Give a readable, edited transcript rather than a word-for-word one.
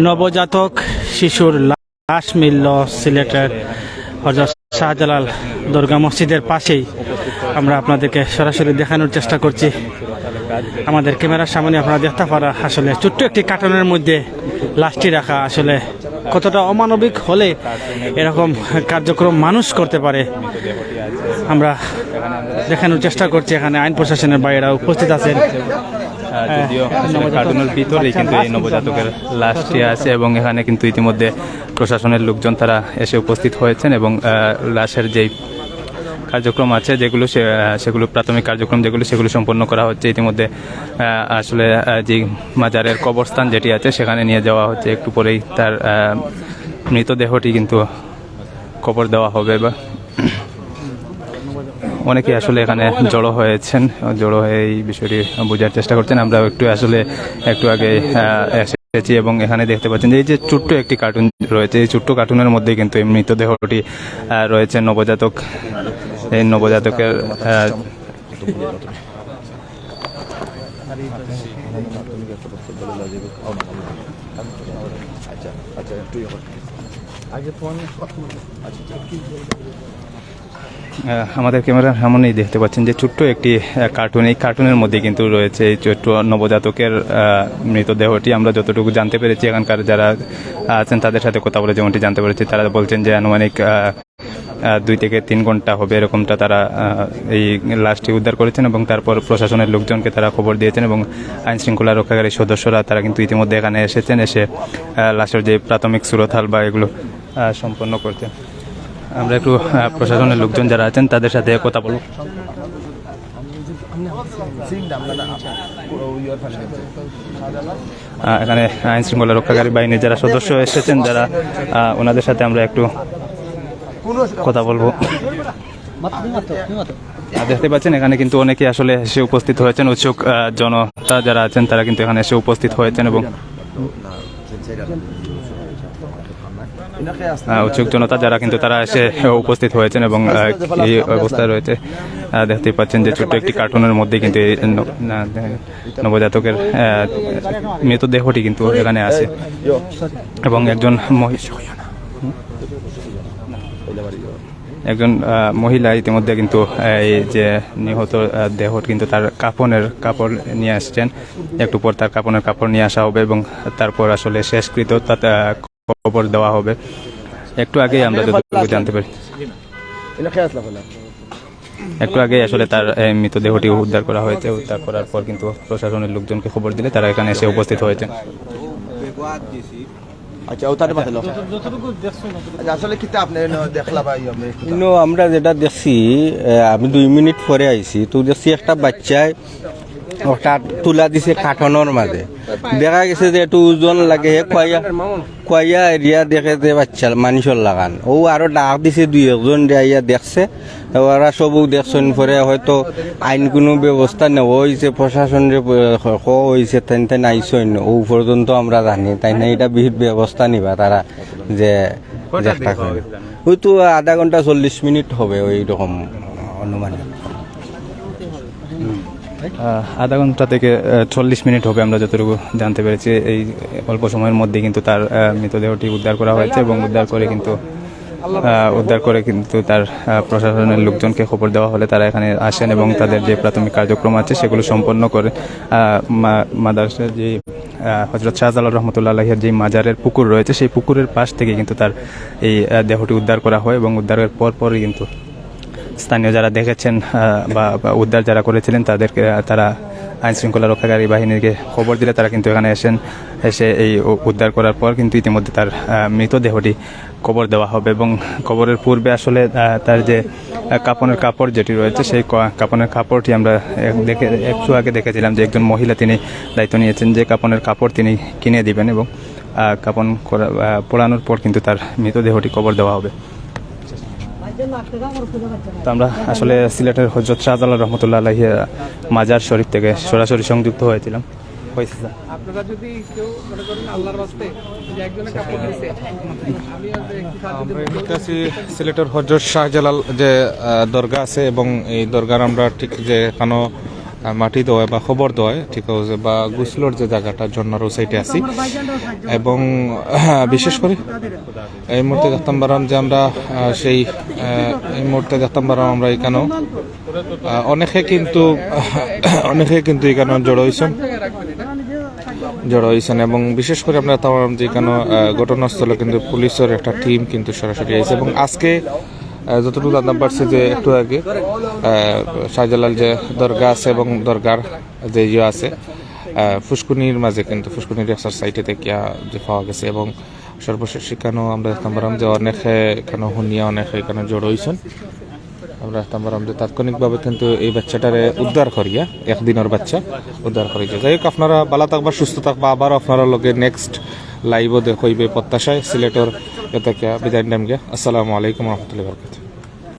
নবজাতক শিশুর লাশ মিলল সিলেটের হযরত শাহজালাল দরগা মসজিদের পাশেই। আমরা আপনাদেরকে সরাসরি দেখানোর চেষ্টা করছি। আমাদের ক্যামেরার সামনে আপনারা দেখতে পারা আসলে ছোট্ট একটি কার্টনের মধ্যে লাশটি রাখা আসলে কতটা অমানবিক হলে এরকম কার্যক্রম মানুষ করতে পারে আমরা দেখানোর চেষ্টা করছি। এখানে আইন প্রশাসনের বাইরেরা উপস্থিত আছেন। যদিও কার্টুনের ভিতরেই কিন্তু এই নবজাতকের লাশটি আছে এবং এখানে কিন্তু ইতিমধ্যে প্রশাসনের লোকজন তারা এসে উপস্থিত হয়েছেন এবং লাশের যেই কার্যক্রম আছে সেগুলো প্রাথমিক কার্যক্রম সেগুলো সম্পন্ন করা হচ্ছে। ইতিমধ্যে আসলে যে মাজারের কবরস্থান যেটি আছে সেখানে নিয়ে যাওয়া হচ্ছে। একটু পরেই তার মৃতদেহটি কিন্তু কবর দেওয়া হবে। বা অনেকে আসলে এখানে জড়ো হয়ে এই বিষয়টি বোঝার চেষ্টা করছেন। আমরা একটু আগে এসেছি এবং এখানে দেখতে পাচ্ছেন যে এই যে ছোট্ট একটি কার্টুন রয়েছে, এই ছোট্ট কার্টুনের মধ্যে কিন্তু এই মৃতদেহটি রয়েছে। এই নবজাতকের আমাদের ক্যামেরার সামনেই দেখতে পাচ্ছেন যে ছোট্ট একটি কার্টুন। এই কার্টুনের মধ্যে কিন্তু রয়েছে এই ছোট্ট নবজাতকের মৃতদেহটি। আমরা যতটুকু জানতে পেরেছি, এখানকার যারা আছেন তাদের সাথে কথা বলে যেমনটি জানতে পেরেছি, তারা বলছেন যে আনুমানিক 2 থেকে 3 ঘন্টা হবে এরকমটা তারা এই লাশটি উদ্ধার করেছেন এবং তারপর প্রশাসনের লোকজনকে তারা খবর দিয়েছেন এবং আইন শৃঙ্খলা রক্ষাকারী সদস্যরা তারা কিন্তু ইতিমধ্যে এখানে এসে লাশের যে প্রাথমিক সুরতহাল বা এগুলো সম্পন্ন করছেন। আমরা একটু প্রশাসনের লোকজন যারা আছেন তাদের সাথে কথা বলব। এখানে আইন শৃঙ্খলা রক্ষাকারী বাহিনীর যারা সদস্য এসেছেন, যারা ওনাদের সাথে আমরা একটু কথা বলবো। দেখতে পাচ্ছেন এখানে কিন্তু অনেকে আসলে এসে উপস্থিত হয়েছেন। উৎসুক জনতা যারা আছেন তারা কিন্তু এখানে এসে উপস্থিত হয়েছেন এবং উৎসুক জনতা যারা কিন্তু তারা এসে উপস্থিত হয়েছেন এবং এই অবস্থায় রয়েছে। দেখতেই পাচ্ছেন যে ছোট্ট একটি কার্টুনের মধ্যে কিন্তু এই নবজাতকের মৃতদেহটি কিন্তু এখানে আছে এবং একজন মহিলা ইতিমধ্যে কিন্তু এই যে নিহত দেহ কিন্তু তার কাপড় নিয়ে আসছেন। একটু পর তার কাপড় নিয়ে আসা হবে এবং তারপর আসলে শেষকৃত খবর দেওয়া হবে। একটু আগেই আমরা যতটুকু জানতে পারি, আসলে তার মৃতদেহটি উদ্ধার করা হয়েছে। উদ্ধার করার পর কিন্তু প্রশাসনের লোকজনকে খবর দিলে তারা এখানে এসে উপস্থিত হয়েছেন। আমরা যেটা দেখছি, আমি 2 মিনিট পরে আইছি তো দেখছি একটা বাচ্চায় ওটা তুলা দিছে কার্টনের মাঝে। দেখা গেছে যে একটু ওজন লাগে, কয়া এরিয়া দেখে যে বাচ্চা মানুষের লাগান ও আরো ডাক দিছে 2-1 ইয়া দেখছে। ওরা সবও দেখছেন পরে হয়তো আইন কোনো ব্যবস্থা নেওয়া হয়েছে, প্রশাসন হয়েছে তাই আইসেন ও পর্যন্ত আমরা জানি তাই না এটা বিহিত ব্যবস্থা নিবা তারা যে চেষ্টা করে। হয়তো আধা ঘন্টা 40 মিনিট হবে ওই রকম অনুমানিক। আধা ঘন্টা থেকে 40 মিনিট হবে আমরা যতটুকু জানতে পেরেছি। এই অল্প সময়ের মধ্যে কিন্তু তার মৃতদেহটি উদ্ধার করা হয়েছে এবং উদ্ধার করে কিন্তু তার প্রশাসনের লোকজনকে খবর দেওয়া হলে তারা এখানে আসেন এবং তাদের যে প্রাথমিক কার্যক্রম আছে সেগুলো সম্পন্ন করে। মাদ্রাসার যে হযরত শাহজালাল রহমতুল্লাহ আলাইহির যে মাজারের পুকুর রয়েছে সেই পুকুরের পাশ থেকে কিন্তু তার এই দেহটি উদ্ধার করা হয় এবং উদ্ধারের পরই কিন্তু স্থানীয় যারা দেখেছেন বা উদ্ধার যারা করেছিলেন তারা আইন শৃঙ্খলা রক্ষাকারী বাহিনীকে খবর দিলে তারা কিন্তু এখানে এসে এই উদ্ধার করার পর কিন্তু ইতিমধ্যে তার মৃতদেহটি কবর দেওয়া হবে এবং কবরের পূর্বে আসলে তার যে কাপনের কাপড় যেটি রয়েছে সেই কাপনের কাপড়টি আমরা একটু আগে দেখেছিলাম যে একজন মহিলা তিনি দায়িত্ব নিয়েছেন যে কাপনের কাপড় তিনি কিনে দিবেন এবং কাপন পোড়ানোর পর কিন্তু তার মৃতদেহটি কবর দেওয়া হবে। তো আমরা আসলে সিলেটের হযরত শাহজালাল রহমতুল্লাহ আলাইহি মাজার শরীফ থেকে সরাসরি সংযুক্ত হয়েছিলাম। আপনারা যদি কেউ মনে করেন আল্লাহর রাস্তায় যে একজনের কাপড় দিয়েছে, সিলেটের হযরত শাহজালাল যে দরগা আছে এবং এই দরগার আমরা ঠিক যে কেন মাটি দেওয়া বা খবর দেওয়া ঠিক আছে বা গুসলোর যে জায়গাটা ঝর্ণার ও সাইডে আছি এবং বিশেষ করে এই মুহূর্তে দেখতাম পারাম যে আমরা এই মুহূর্তে দেখতাম পারাম আমরা এখানেও অনেকে কিন্তু এখানে জড়ো হয়েছেন এবং বিশেষ করে আমরা তাম যে এখানে ঘটনাস্থলে কিন্তু পুলিশের একটা টিম কিন্তু সরাসরি আছে এবং আজকে যতটুকু জানতে পারছি যে একটু আগে শাহজালাল যে দরগা আছে এবং দরগার যে আছে ফুসকুনির মাঝে কিন্তু ফুসকুনির একটা সাইটে থেকে যে পাওয়া গেছে এবং সর্বশেষ সেখানেও আমরা দেখতাম পারলাম যে অনেকে এখানে শুনিয়া অনেকে এখানে জড়ো হয়েছেন। আমরা দেখতাম পারলাম যে তাৎক্ষণিকভাবে কিন্তু এই বাচ্চাটারে উদ্ধার করিয়া একদিনের বাচ্চা উদ্ধার করিয়া যাই হোক আপনারা ভালো থাকবা সুস্থ থাকবা আবারও আপনারা লগে নেক্সট লাইভও দেখইবে প্রত্যাশায় সিলেটর এতে বিদায় নাম গিয়া আসসালামু আলাইকুম রহমতুল্লাহ বরকাত।